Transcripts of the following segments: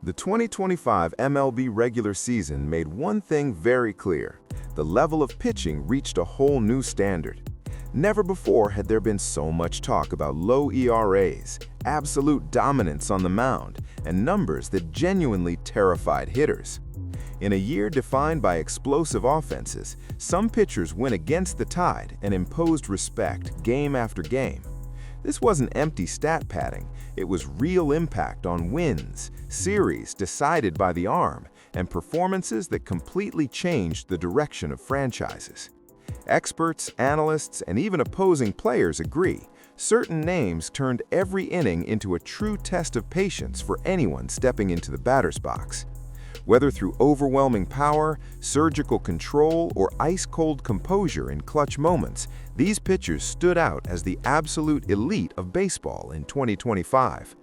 The 2025 MLB regular season made one thing very clear. The level of pitching reached a whole new standard. Never before had there been so much talk about low ERAs, absolute dominance on the mound, and numbers that genuinely terrified hitters. In a year defined by explosive offenses, some pitchers went against the tide and imposed respect game after game. This wasn't empty stat padding, it was real impact on wins, series decided by the arm, and performances that completely changed the direction of franchises. Experts, analysts, and even opposing players agree, certain names turned every inning into a true test of patience for anyone stepping into the batter's box. Whether through overwhelming power, surgical control, or ice-cold composure in clutch moments, these pitchers stood out as the absolute elite of baseball in 2025.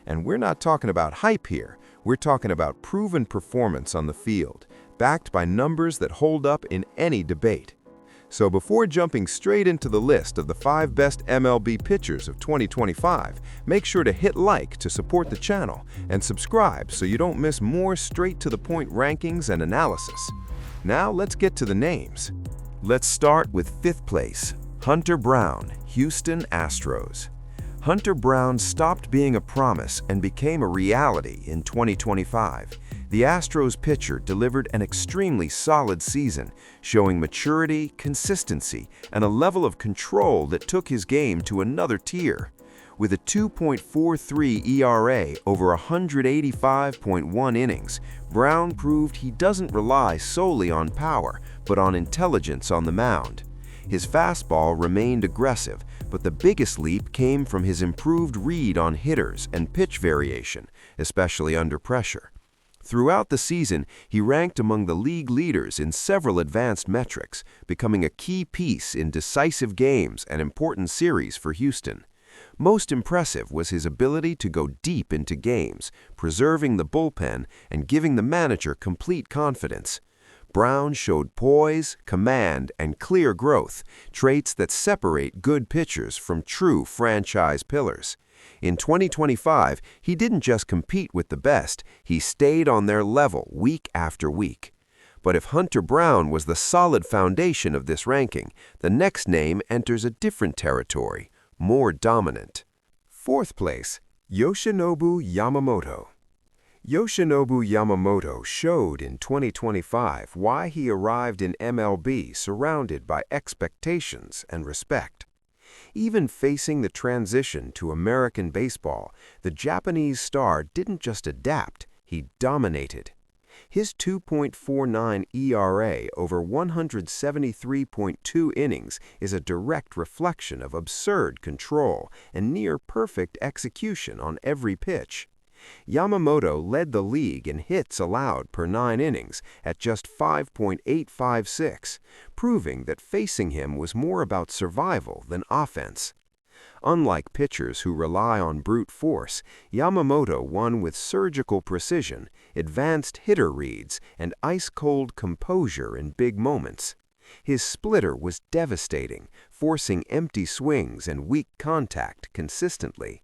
And we're not talking about hype here, we're talking about proven performance on the field, backed by numbers that hold up in any debate. So before jumping straight into the list of the 5 best MLB pitchers of 2025, make sure to hit like to support the channel and subscribe so you don't miss more straight-to-the-point rankings and analysis. Now let's get to the names. Let's start with 5th place, Hunter Brown, Houston Astros. Hunter Brown stopped being a promise and became a reality in 2025. The Astros pitcher delivered an extremely solid season, showing maturity, consistency, and a level of control that took his game to another tier. With a 2.43 ERA over 185.1 innings, Brown proved he doesn't rely solely on power, but on intelligence on the mound. His fastball remained aggressive, but the biggest leap came from his improved read on hitters and pitch variation, especially under pressure. Throughout the season, he ranked among the league leaders in several advanced metrics, becoming a key piece in decisive games and important series for Houston. Most impressive was his ability to go deep into games, preserving the bullpen and giving the manager complete confidence. Brown showed poise, command, and clear growth, traits that separate good pitchers from true franchise pillars. In 2025, he didn't just compete with the best, he stayed on their level week after week. But if Hunter Brown was the solid foundation of this ranking, the next name enters a different territory, more dominant. 4th place, Yoshinobu Yamamoto. Yoshinobu Yamamoto showed in 2025 why he arrived in MLB surrounded by expectations and respect. Even facing the transition to American baseball, the Japanese star didn't just adapt, he dominated. His 2.49 ERA over 173.2 innings is a direct reflection of absurd control and near-perfect execution on every pitch. Yamamoto led the league in hits allowed per 9 innings at just 5.856, proving that facing him was more about survival than offense. Unlike pitchers who rely on brute force, Yamamoto won with surgical precision, advanced hitter reads, and ice-cold composure in big moments. His splitter was devastating, forcing empty swings and weak contact consistently.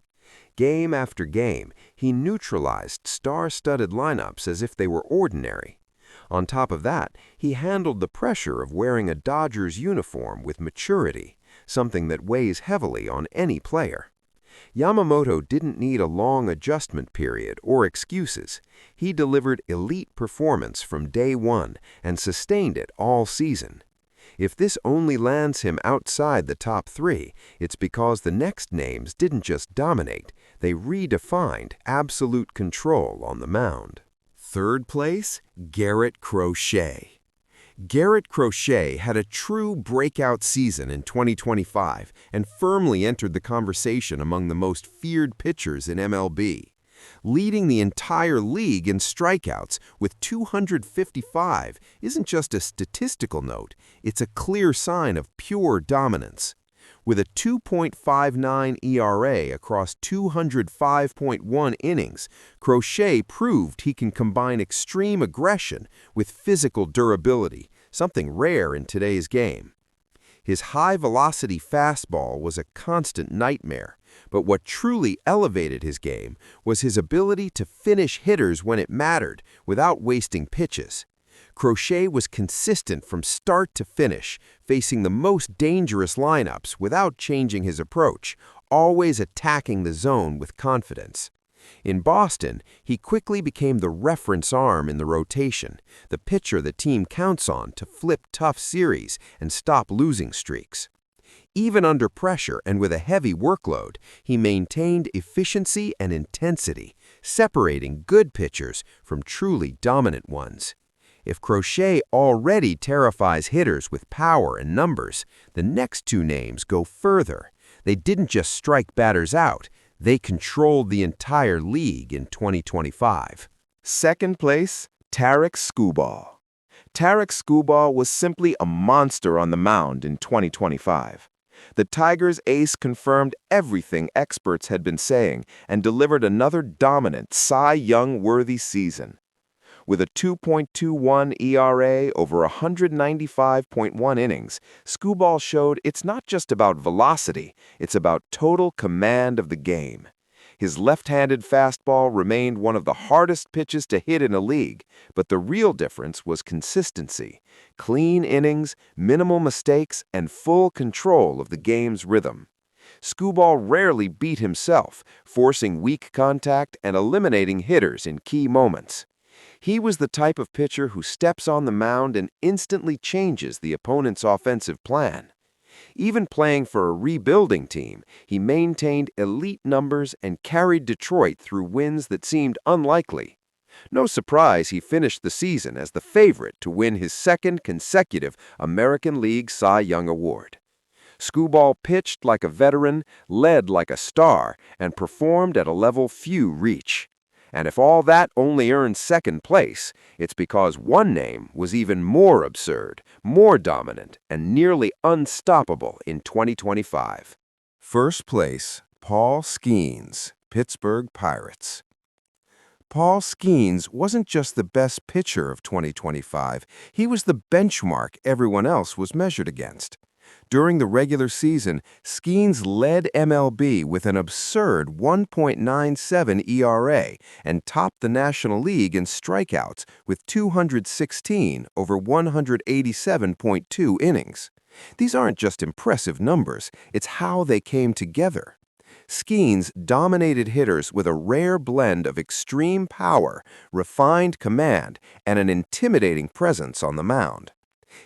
Game after game, he neutralized star-studded lineups as if they were ordinary. On top of that, he handled the pressure of wearing a Dodgers uniform with maturity, something that weighs heavily on any player. Yamamoto didn't need a long adjustment period or excuses. He delivered elite performance from day one and sustained it all season. If this only lands him outside the top 3, it's because the next names didn't just dominate, they redefined absolute control on the mound. 3rd place, Garrett Crochet. Garrett Crochet had a true breakout season in 2025 and firmly entered the conversation among the most feared pitchers in MLB. Leading the entire league in strikeouts with 255 isn't just a statistical note, it's a clear sign of pure dominance. With a 2.59 ERA across 205.1 innings, Crochet proved he can combine extreme aggression with physical durability, something rare in today's game. His high-velocity fastball was a constant nightmare, But what truly elevated his game was his ability to finish hitters when it mattered without wasting pitches. Crochet was consistent from start to finish, facing the most dangerous lineups without changing his approach, always attacking the zone with confidence. In Boston, he quickly became the reference arm in the rotation, the pitcher the team counts on to flip tough series and stop losing streaks. Even under pressure and with a heavy workload, he maintained efficiency and intensity, separating good pitchers from truly dominant ones. If Crochet already terrifies hitters with power and numbers, the next two names go further. They didn't just strike batters out, they controlled the entire league in 2025. Second place, Tarek Skubal. Tarek Skubal was simply a monster on the mound in 2025. The Tigers' ace confirmed everything experts had been saying and delivered another dominant Cy Young-worthy season. With a 2.21 ERA over 195.1 innings, Skubal showed it's not just about velocity, it's about total command of the game. His left-handed fastball remained one of the hardest pitches to hit in a league, but the real difference was consistency, clean innings, minimal mistakes, and full control of the game's rhythm. Skubal rarely beat himself, forcing weak contact and eliminating hitters in key moments. He was the type of pitcher who steps on the mound and instantly changes the opponent's offensive plan. Even playing for a rebuilding team, he maintained elite numbers and carried Detroit through wins that seemed unlikely. No surprise he finished the season as the favorite to win his second consecutive American League Cy Young Award. Skubal pitched like a veteran, led like a star, and performed at a level few reach. And if all that only earned second place, it's because one name was even more absurd, more dominant, and nearly unstoppable in 2025. First place, Paul Skeens, Pittsburgh Pirates. Paul Skeens wasn't just the best pitcher of 2025, he was the benchmark everyone else was measured against. During the regular season, Skeens led MLB with an absurd 1.97 ERA and topped the National League in strikeouts with 216 over 187.2 innings. These aren't just impressive numbers, it's how they came together. Skeens dominated hitters with a rare blend of extreme power, refined command, and an intimidating presence on the mound.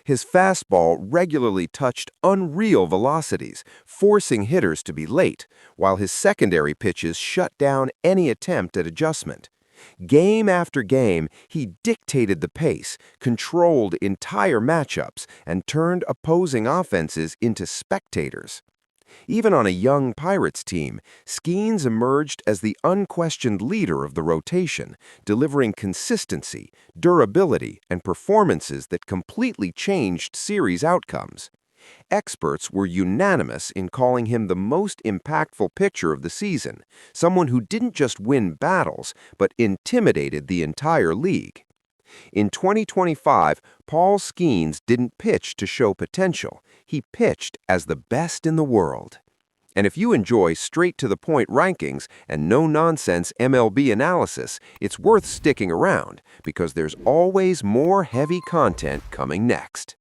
His fastball regularly touched unreal velocities, forcing hitters to be late, while his secondary pitches shut down any attempt at adjustment. Game after game, he dictated the pace, controlled entire matchups, and turned opposing offenses into spectators. Even on a young Pirates team, Skeens emerged as the unquestioned leader of the rotation, delivering consistency, durability, and performances that completely changed series outcomes. Experts were unanimous in calling him the most impactful pitcher of the season, someone who didn't just win battles, but intimidated the entire league. In 2025, Paul Skeens didn't pitch to show potential. He pitched as the best in the world. And if you enjoy straight-to-the-point rankings and no-nonsense MLB analysis, it's worth sticking around because there's always more heavy content coming next.